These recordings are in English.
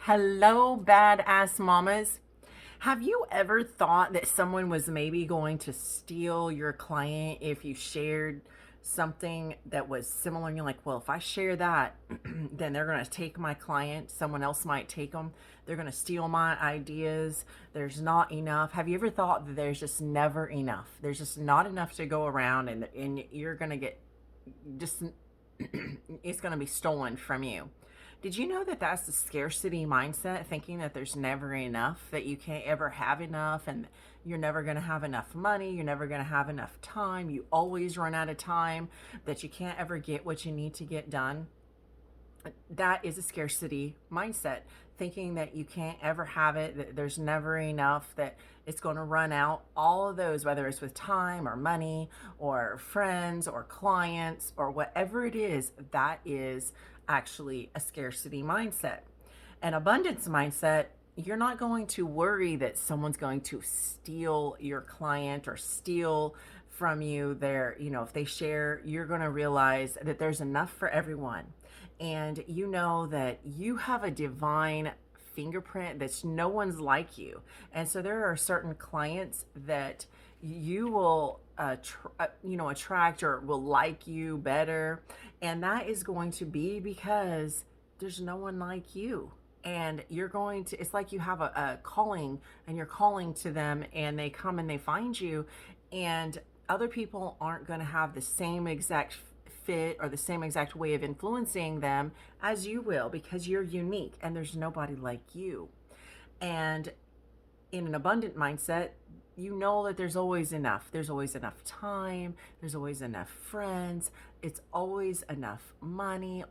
Hello, badass mamas. Have you ever thought that someone was maybe going to steal your client if you shared something that was similar? And you're like, well, if I share that, then they're going to take my client. Someone else might take them. They're going to steal my ideas. There's not enough. Have you ever thought that there's just never enough? There's just not enough to go around, and you're going to get just, it's going to be stolen from you. Did you know that that's the scarcity mindset, thinking that there's never enough, that you can't ever have enough, and you're never going to have enough money, you're never going to have enough time, you always run out of time, that you can't ever get what you need to get done? That is a scarcity mindset, thinking that you can't ever have it, that there's never enough, that it's going to run out. All of those, whether it's with time or money or friends or clients or whatever it is, that is actually a scarcity mindset. An abundance mindset, you're not going to worry that someone's going to steal your client or steal from you their, if they share, you're going to realize that there's enough for everyone. And you know that you have a divine fingerprint that's no one's like you. And so there are certain clients that you will attract or will like you better, and that is going to be because there's no one like you. And you're going to, it's like you have a calling, and you're calling to them, and they come and they find you, and other people aren't going to have the same exact fit or the same exact way of influencing them as you will, because you're unique and there's nobody like you. And in an abundant mindset, you know that there's always enough. There's always enough time. There's always enough friends. It's always enough money.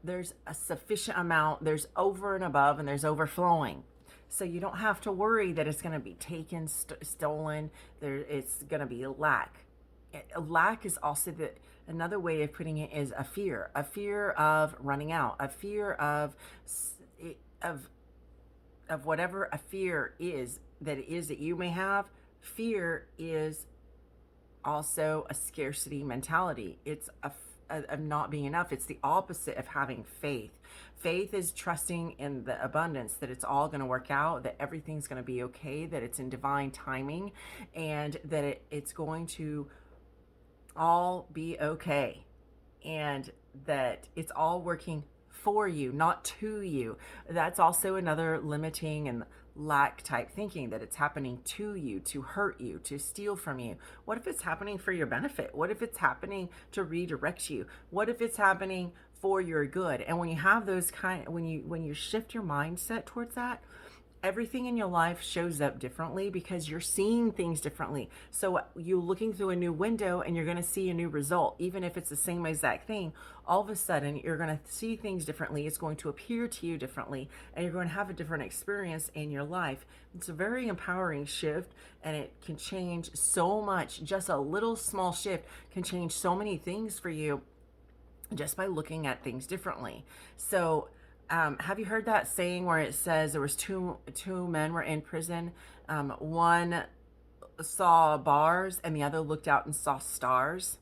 There's a sufficient amount. There's over and above, and there's overflowing. So you don't have to worry that it's going to be taken, stolen. It's going to be a lack. A lack is also another way of putting it is a fear of running out, a fear of whatever a fear is that you may have. Fear is also a scarcity mentality. It's of not being enough. It's the opposite of having faith. Faith is trusting in the abundance, that it's all going to work out, that everything's going to be okay, that it's in divine timing, and that it's going to all be okay, and that it's all working for you, not to you. That's also another limiting and lack type thinking, that it's happening to you, to hurt you, to steal from you. What if it's happening for your benefit? What if it's happening to redirect you? What if it's happening for your good? And when you have those when you shift your mindset towards that, everything in your life shows up differently, because you're seeing things differently. So you're looking through a new window and you're going to see a new result. Even if it's the same exact thing, all of a sudden you're going to see things differently. It's going to appear to you differently, and you're going to have a different experience in your life. It's a very empowering shift, and it can change so much. Just a little small shift can change so many things for you, just by looking at things differently. So have you heard that saying where it says there was two men were in prison? One saw bars and the other looked out and saw stars.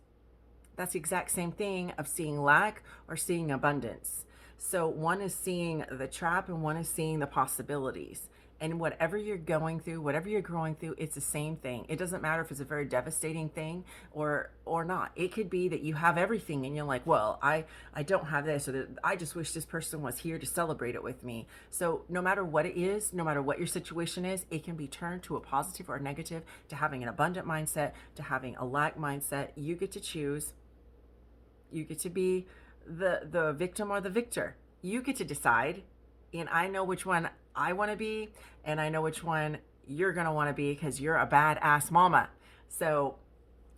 That's the exact same thing of seeing lack or seeing abundance. So one is seeing the trap and one is seeing the possibilities. And whatever you're going through, whatever you're growing through, it's the same thing. It doesn't matter if it's a very devastating thing or not. It could be that you have everything and you're like, well, I don't have this, or that I just wish this person was here to celebrate it with me. So no matter what it is, no matter what your situation is, it can be turned to a positive or negative, to having an abundant mindset, to having a lack mindset. You get to choose. You get to be the victim or the victor. You get to decide. And I know which one I want to be, and I know which one you're going to want to be, because you're a badass mama. So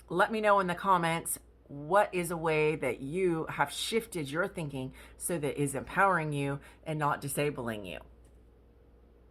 let me know in the comments, what is a way that you have shifted your thinking so that is empowering you and not disabling you.